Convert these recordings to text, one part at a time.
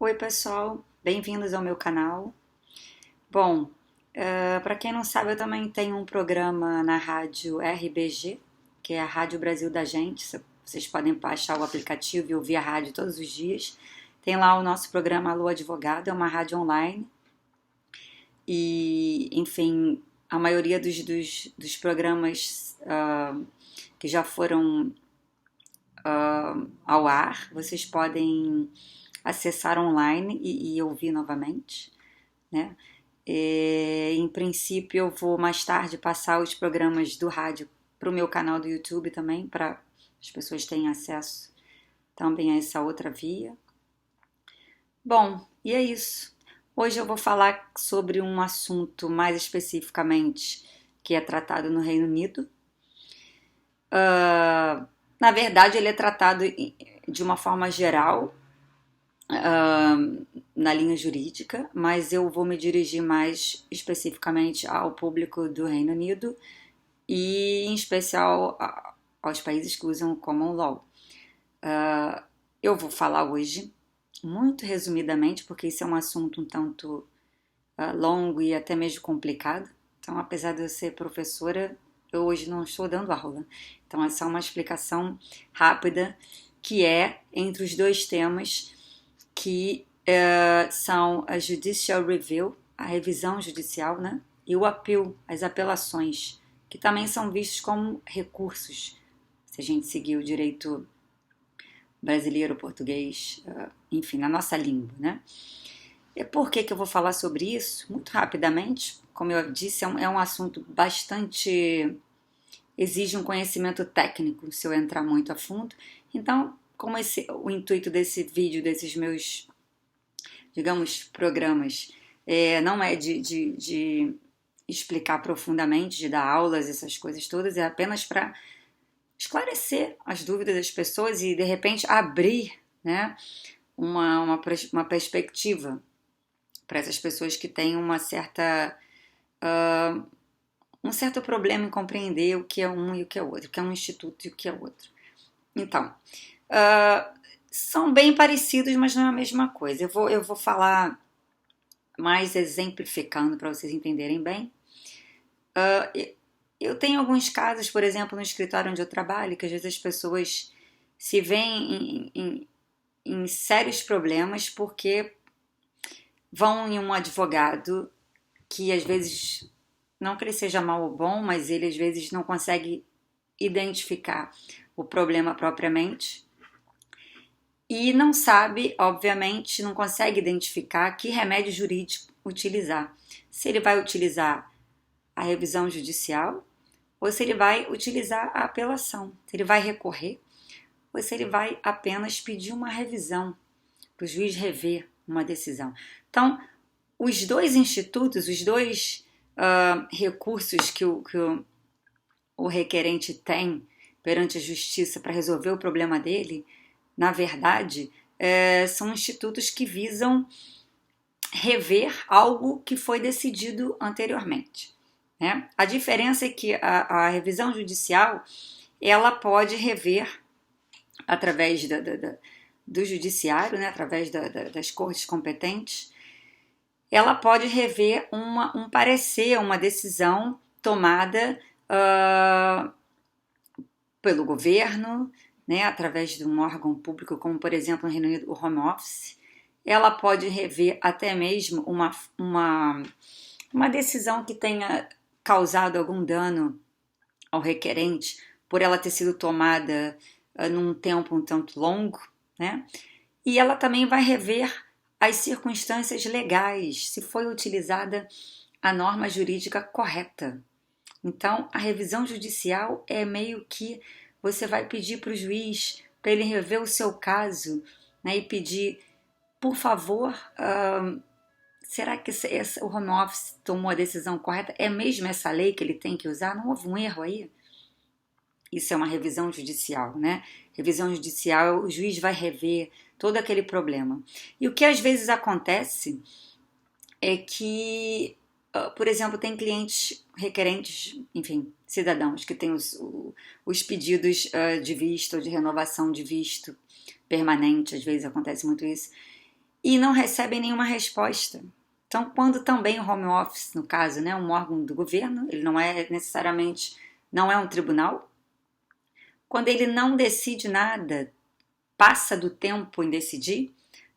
Oi, pessoal, bem-vindos ao meu canal. Bom, para quem não sabe, eu também tenho um programa na rádio RBG, que é a Rádio Brasil da Gente. Vocês podem baixar o aplicativo e ouvir a rádio todos os dias. Tem lá o nosso programa Alô Advogado, é uma rádio online. E, enfim, a maioria dos programas que já foram ao ar, vocês podem acessar online e ouvir novamente, né? Em princípio, eu vou mais tarde passar os programas do rádio para o meu canal do YouTube também, para as pessoas terem acesso também a essa outra via. Bom, e é isso. Hoje eu vou falar sobre um assunto mais especificamente que é tratado no Reino Unido. Na verdade, ele é tratado de uma forma geral na linha jurídica, mas eu vou me dirigir mais especificamente ao público do Reino Unido e, em especial, aos países que usam o Common Law. Eu vou falar hoje, muito resumidamente, porque isso é um assunto um tanto longo e até mesmo complicado. Então, apesar de eu ser professora, eu hoje não estou dando aula. Então, é só uma explicação rápida, que é entre os dois temas que são a Judicial Review, a revisão judicial, né? E o appeal, as apelações, que também são vistos como recursos, se a gente seguir o direito brasileiro, português, enfim, na nossa língua, né? E por que eu vou falar sobre isso? Muito rapidamente, como eu disse, é um assunto bastante... exige um conhecimento técnico, se eu entrar muito a fundo. Então, como o intuito desse vídeo, desses meus, digamos, programas, não é de explicar profundamente, de dar aulas, essas coisas todas, é apenas para esclarecer as dúvidas das pessoas e, de repente, abrir, né, uma perspectiva para essas pessoas que têm uma certa... um certo problema em compreender o que é um e o que é outro, o que é um instituto e o que é outro. Então, são bem parecidos, mas não é a mesma coisa. Eu vou falar mais exemplificando para vocês entenderem bem. Eu tenho alguns casos, por exemplo, no escritório onde eu trabalho, que às vezes as pessoas se veem em sérios problemas porque vão em um advogado que às vezes, não que ele seja mal ou bom, mas ele às vezes não consegue identificar o problema propriamente e não sabe, obviamente, não consegue identificar que remédio jurídico utilizar. Se ele vai utilizar a revisão judicial ou se ele vai utilizar a apelação, se ele vai recorrer ou se ele vai apenas pedir uma revisão para o juiz rever uma decisão. Então, os dois institutos, os dois recursos que o requerente tem perante a justiça para resolver o problema dele, na verdade, são institutos que visam rever algo que foi decidido anteriormente, né? A diferença é que a revisão judicial ela pode rever através do judiciário, né? Através das cortes competentes, ela pode rever um parecer, uma decisão tomada pelo governo, né, através de um órgão público, como por exemplo no Reino Unido o Home Office. Ela pode rever até mesmo uma decisão que tenha causado algum dano ao requerente por ela ter sido tomada num tempo um tanto longo, né? E ela também vai rever as circunstâncias legais, se foi utilizada a norma jurídica correta. Então, a revisão judicial é meio que você vai pedir para o juiz para ele rever o seu caso, né, e pedir, por favor, será que o home office tomou a decisão correta? É mesmo essa lei que ele tem que usar? Não houve um erro aí? Isso é uma revisão judicial, né? Revisão judicial, o juiz vai rever todo aquele problema. E o que às vezes acontece é que, por exemplo, tem clientes requerentes, enfim, cidadãos que têm os pedidos de visto ou de renovação de visto permanente, às vezes acontece muito isso, e não recebem nenhuma resposta. Então, quando também o home office, no caso, né, um órgão do governo, ele não é necessariamente, não é um tribunal, quando ele não decide nada, passa do tempo em decidir,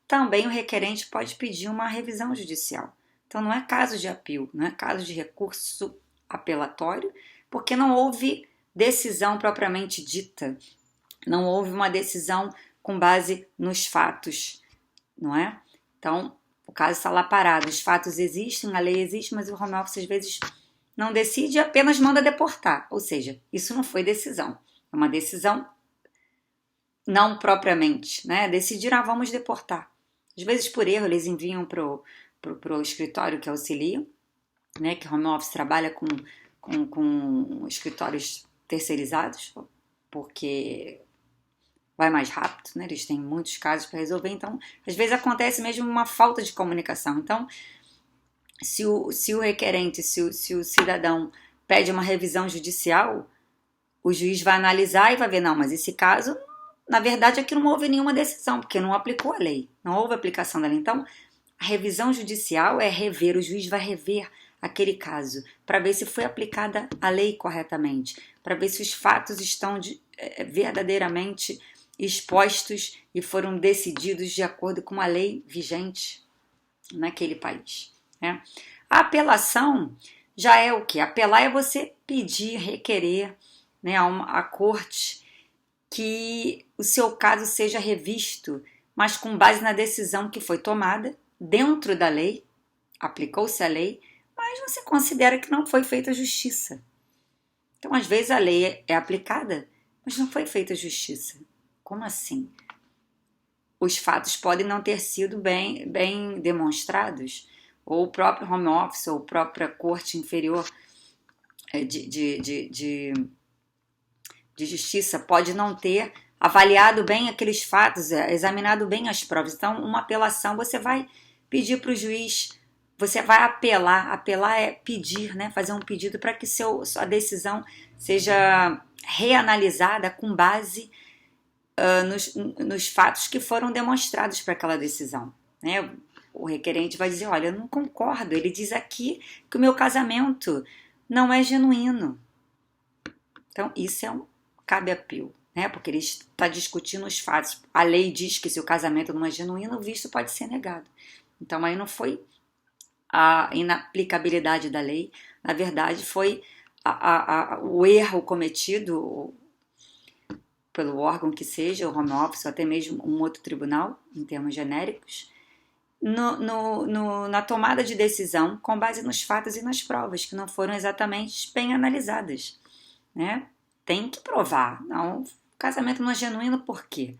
também o requerente pode pedir uma revisão judicial. Então, não é caso de apelo, não é caso de recurso apelatório, porque não houve decisão propriamente dita, não houve uma decisão com base nos fatos, não é? Então, o caso está lá parado, os fatos existem, a lei existe, mas o home office às vezes não decide e apenas manda deportar. Ou seja, isso não foi decisão, é uma decisão não propriamente, né? Decidir, vamos deportar. Às vezes, por erro, eles enviam pro escritório que auxilia, né? Que home office trabalha com escritórios terceirizados, porque vai mais rápido, né? Eles têm muitos casos para resolver, então às vezes acontece mesmo uma falta de comunicação. Então, se o requerente, se o cidadão pede uma revisão judicial, o juiz vai analisar e vai ver, não, mas esse caso, na verdade, aqui não houve nenhuma decisão, porque não aplicou a lei, não houve aplicação da lei. Então, a revisão judicial é rever, o juiz vai rever aquele caso, para ver se foi aplicada a lei corretamente, para ver se os fatos estão verdadeiramente expostos e foram decididos de acordo com a lei vigente naquele país. Né? A apelação já é o que? Apelar é você pedir, requerer, né, a corte que o seu caso seja revisto, mas com base na decisão que foi tomada dentro da lei, aplicou-se a lei, mas você considera que não foi feita justiça. Então, às vezes a lei é aplicada, mas não foi feita justiça. Como assim? Os fatos podem não ter sido bem demonstrados, ou o próprio home office, ou a própria corte inferior de justiça pode não ter avaliado bem aqueles fatos, examinado bem as provas. Então, uma apelação, você vai pedir para o juiz, você vai apelar é pedir, né? Fazer um pedido para que sua decisão seja reanalisada com base nos fatos que foram demonstrados para aquela decisão, né? O requerente vai dizer, olha, eu não concordo, ele diz aqui que o meu casamento não é genuíno. Então, isso cabe apelo, né? Porque ele está discutindo os fatos. A lei diz que se o casamento não é genuíno, o visto pode ser negado. Então, aí não foi a inaplicabilidade da lei, na verdade, foi o erro cometido pelo órgão que seja, o home office, ou até mesmo um outro tribunal, em termos genéricos, na tomada de decisão com base nos fatos e nas provas, que não foram exatamente bem analisadas, né? Tem que provar. Não, o casamento não é genuíno por quê?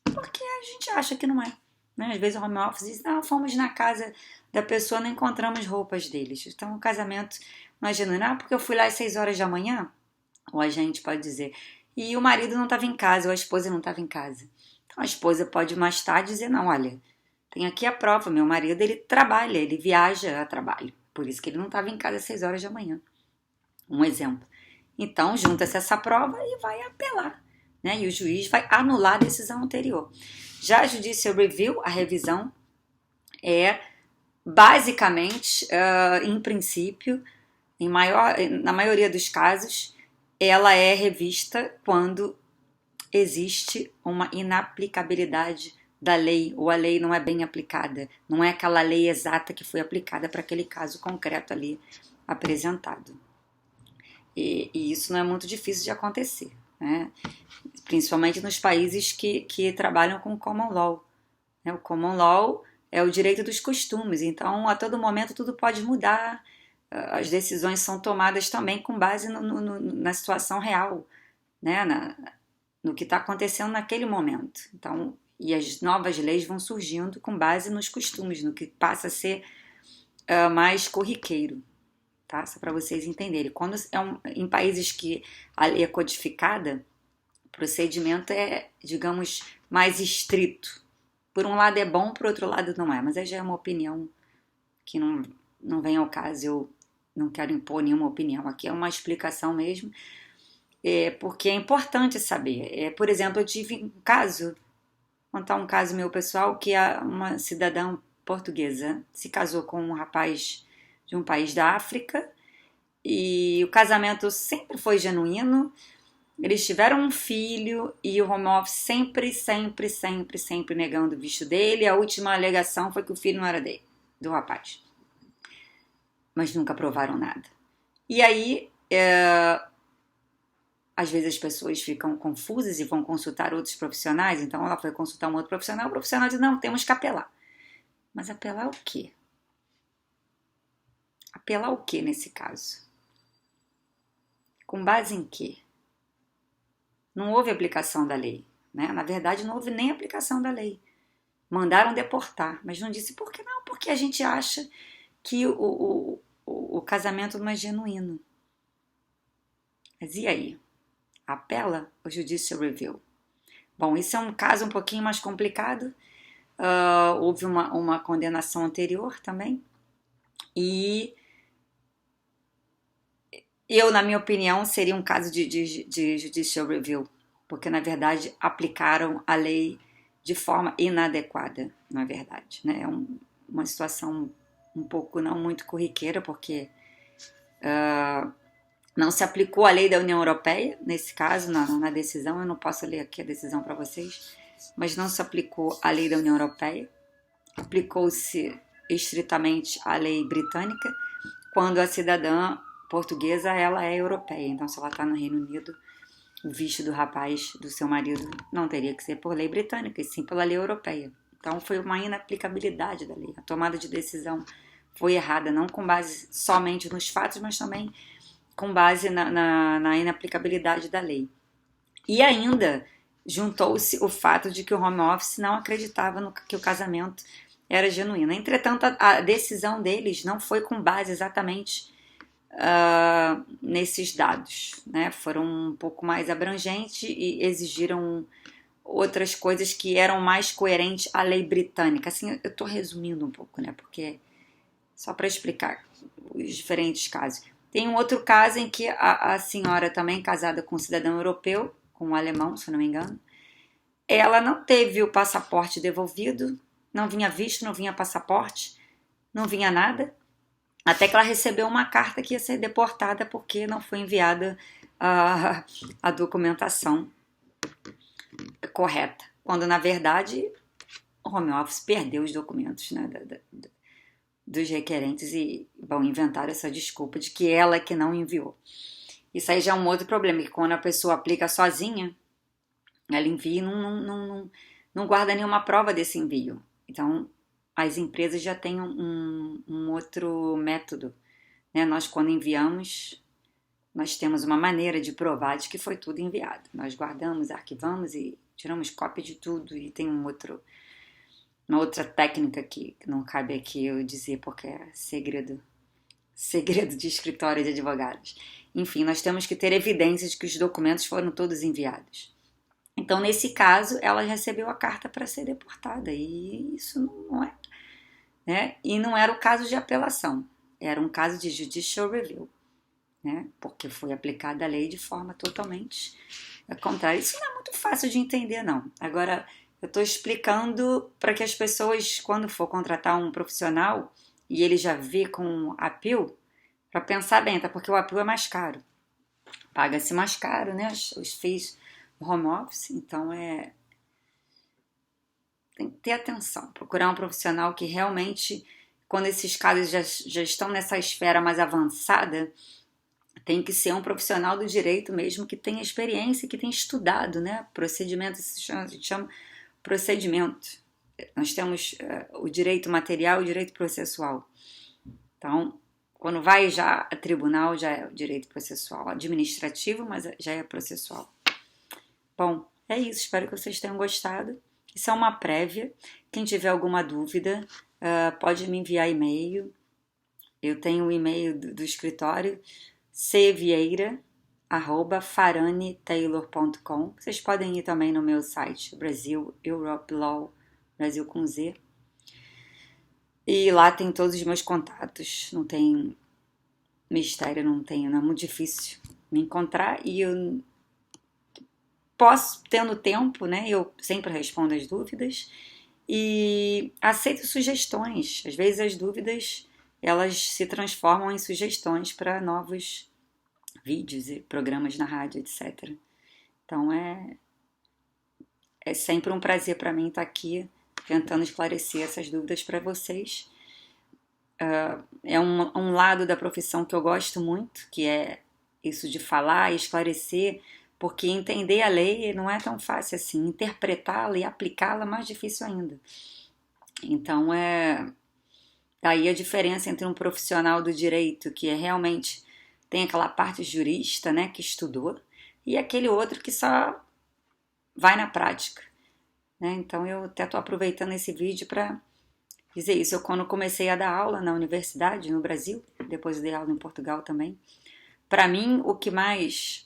Porque a gente acha que não é. Né? Às vezes o home office diz, não, fomos na casa da pessoa, não encontramos roupas deles. Então o casamento não é genuíno. Porque eu fui lá às 6 horas da manhã, ou a gente pode dizer, e o marido não estava em casa, ou a esposa não estava em casa. Então a esposa pode mais tarde dizer, não, olha, tem aqui a prova, meu marido ele trabalha, ele viaja a trabalho. Por isso que ele não estava em casa às 6 horas da manhã. Um exemplo. Então, junta-se essa prova e vai apelar, né? E o juiz vai anular a decisão anterior. Já a Judicial Review, a revisão, é basicamente, em princípio, na maioria dos casos, ela é revista quando existe uma inaplicabilidade da lei, ou a lei não é bem aplicada, não é aquela lei exata que foi aplicada para aquele caso concreto ali apresentado. E isso não é muito difícil de acontecer, né? Principalmente nos países que trabalham com o common law. Né? O common law é o direito dos costumes, então a todo momento tudo pode mudar, as decisões são tomadas também com base na situação real, né? No que está acontecendo naquele momento. Então, e as novas leis vão surgindo com base nos costumes, no que passa a ser mais corriqueiro. Tá? Só para vocês entenderem. Quando em países que a lei é codificada, o procedimento é, digamos, mais estrito. Por um lado é bom, por outro lado não é. Mas aí já é uma opinião que não vem ao caso. Eu não quero impor nenhuma opinião. Aqui é uma explicação mesmo, porque é importante saber. Por exemplo, eu tive um caso contar um caso meu pessoal, que uma cidadã portuguesa se casou com um rapaz de um país da África e o casamento sempre foi genuíno. Eles tiveram um filho e o home office sempre negando o visto dele. A última alegação foi que o filho não era dele, do rapaz. Mas nunca provaram nada. E aí, às vezes as pessoas ficam confusas e vão consultar outros profissionais. Então ela foi consultar um outro profissional, o profissional diz, não, temos que apelar. Mas apelar o quê? Apelar o quê nesse caso? Com base em quê? Não houve aplicação da lei, né? Na verdade, não houve nem aplicação da lei. Mandaram deportar, mas não disse por que não, porque a gente acha que o casamento não é genuíno. Mas e aí? Apela ou Judicial Review? Bom, isso é um caso um pouquinho mais complicado. Houve uma condenação anterior também. E eu, na minha opinião, seria um caso de Judicial Review, porque, na verdade, aplicaram a lei de forma inadequada, na verdade. Né? É uma situação um pouco não muito corriqueira, porque não se aplicou a lei da União Europeia, nesse caso, na decisão. Eu não posso ler aqui a decisão para vocês, mas não se aplicou a lei da União Europeia. Aplicou-se estritamente a lei britânica, quando a cidadã portuguesa, ela é europeia. Então, se ela está no Reino Unido, o visto do rapaz, do seu marido, não teria que ser por lei britânica, e sim pela lei europeia. Então, foi uma inaplicabilidade da lei. A tomada de decisão foi errada, não com base somente nos fatos, mas também com base na inaplicabilidade da lei. E ainda juntou-se o fato de que o home office não acreditava que o casamento era genuíno. Entretanto, a decisão deles não foi com base exatamente nesses dados, né? Foram um pouco mais abrangentes e exigiram outras coisas que eram mais coerentes à lei britânica. Assim, eu estou resumindo um pouco, né? Porque só para explicar os diferentes casos. Tem um outro caso em que a senhora, também casada com um cidadão europeu, com um alemão, se não me engano, ela não teve o passaporte devolvido, não vinha visto, não vinha passaporte, não vinha nada, até que ela recebeu uma carta que ia ser deportada porque não foi enviada a documentação correta. Quando, na verdade, o home office perdeu os documentos, né, dos requerentes e vão inventar essa desculpa de que ela é que não enviou. Isso aí já é um outro problema, que quando a pessoa aplica sozinha, ela envia e não guarda nenhuma prova desse envio. Então, as empresas já têm um outro método, né? Nós, quando enviamos, nós temos uma maneira de provar de que foi tudo enviado. Nós guardamos, arquivamos e tiramos cópia de tudo, e tem uma outra técnica que não cabe aqui eu dizer porque é segredo de escritório de advogados. Enfim, nós temos que ter evidências de que os documentos foram todos enviados. Então, nesse caso, ela recebeu a carta para ser deportada, e isso não é, né? E não era o caso de apelação, era um caso de judicial review, né? Porque foi aplicada a lei de forma totalmente contrária. Isso não é muito fácil de entender, não. Agora, eu estou explicando para que as pessoas, quando for contratar um profissional e ele já vê com appeal, para pensar bem, tá? Porque o appeal é mais caro. Paga-se mais caro, né? Os fees do home office, então tem que ter atenção. Procurar um profissional que realmente, quando esses casos já estão nessa esfera mais avançada, tem que ser um profissional do direito mesmo, que tenha experiência, que tenha estudado, né? Procedimento, a gente chama procedimento. Nós temos o direito material e o direito processual. Então, quando vai já a tribunal, já é o direito processual. Administrativo, mas já é processual. Bom, é isso. Espero que vocês tenham gostado. Isso é uma prévia. Quem tiver alguma dúvida, pode me enviar e-mail. Eu tenho o e-mail do escritório, cvieira@faranetaylor.com. Vocês podem ir também no meu site, Brasil Europe Law, Brasil com Z. E lá tem todos os meus contatos. Não tem mistério, não é muito difícil me encontrar. E eu posso, tendo tempo, né? Eu sempre respondo as dúvidas e aceito sugestões. Às vezes as dúvidas elas se transformam em sugestões para novos vídeos e programas na rádio, etc. Então é sempre um prazer para mim estar aqui tentando esclarecer essas dúvidas para vocês. É um lado da profissão que eu gosto muito, que é isso de falar e esclarecer, porque entender a lei não é tão fácil assim, interpretá-la e aplicá-la é mais difícil ainda. Então daí a diferença entre um profissional do direito que realmente tem aquela parte jurista, né, que estudou, e aquele outro que só vai na prática, né? Então eu até estou aproveitando esse vídeo para dizer isso. Eu, quando comecei a dar aula na universidade no Brasil, depois dei aula em Portugal também, para mim o que mais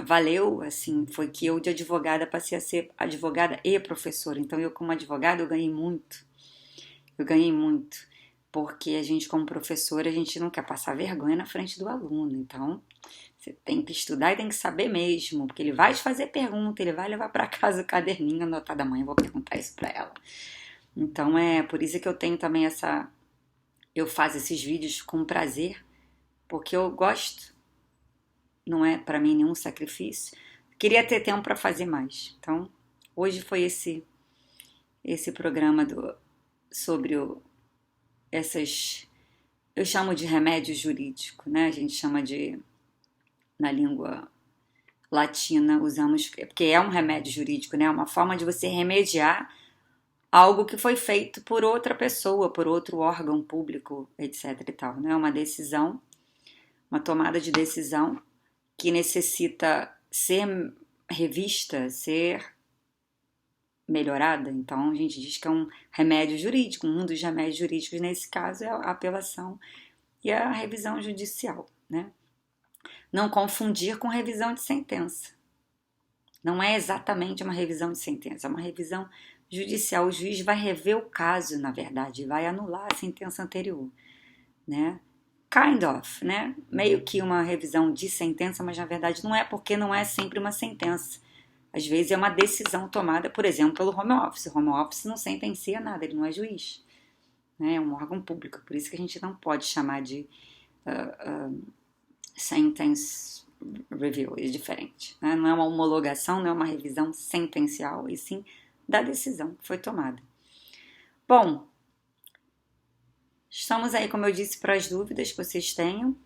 valeu, assim, foi que eu de advogada passei a ser advogada e professora. Então eu como advogada eu ganhei muito. Porque a gente como professora, a gente não quer passar vergonha na frente do aluno. Então você tem que estudar e tem que saber mesmo, porque ele vai te fazer pergunta, ele vai levar para casa o caderninho anotado da mãe, eu vou perguntar isso para ela. Então é por isso que eu tenho também eu faço esses vídeos com prazer, porque eu gosto, não é para mim nenhum sacrifício. Queria ter tempo para fazer mais. Então hoje foi esse programa sobre eu chamo de remédio jurídico, né? A gente chama na língua latina, usamos, porque é um remédio jurídico, né? Uma forma de você remediar algo que foi feito por outra pessoa, por outro órgão público, etc e tal, né? Uma decisão, uma tomada de decisão que necessita ser revista, ser melhorada. Então a gente diz que é um remédio jurídico. Um dos remédios jurídicos nesse caso é a apelação e a revisão judicial, né? Não confundir com revisão de sentença. Não é exatamente uma revisão de sentença, é uma revisão judicial. O juiz vai rever o caso, na verdade, vai anular a sentença anterior, né? Kind of, né? Meio que uma revisão de sentença, mas na verdade não é, porque não é sempre uma sentença. Às vezes é uma decisão tomada, por exemplo, pelo home office. O home office não sentencia nada, ele não é juiz, né? É um órgão público, por isso que a gente não pode chamar de sentence review, é diferente, né? Não é uma homologação, não é uma revisão sentencial, e sim da decisão que foi tomada. Bom, estamos aí, como eu disse, para as dúvidas que vocês tenham.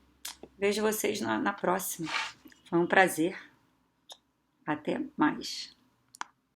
Vejo vocês na próxima. Foi um prazer. Até mais.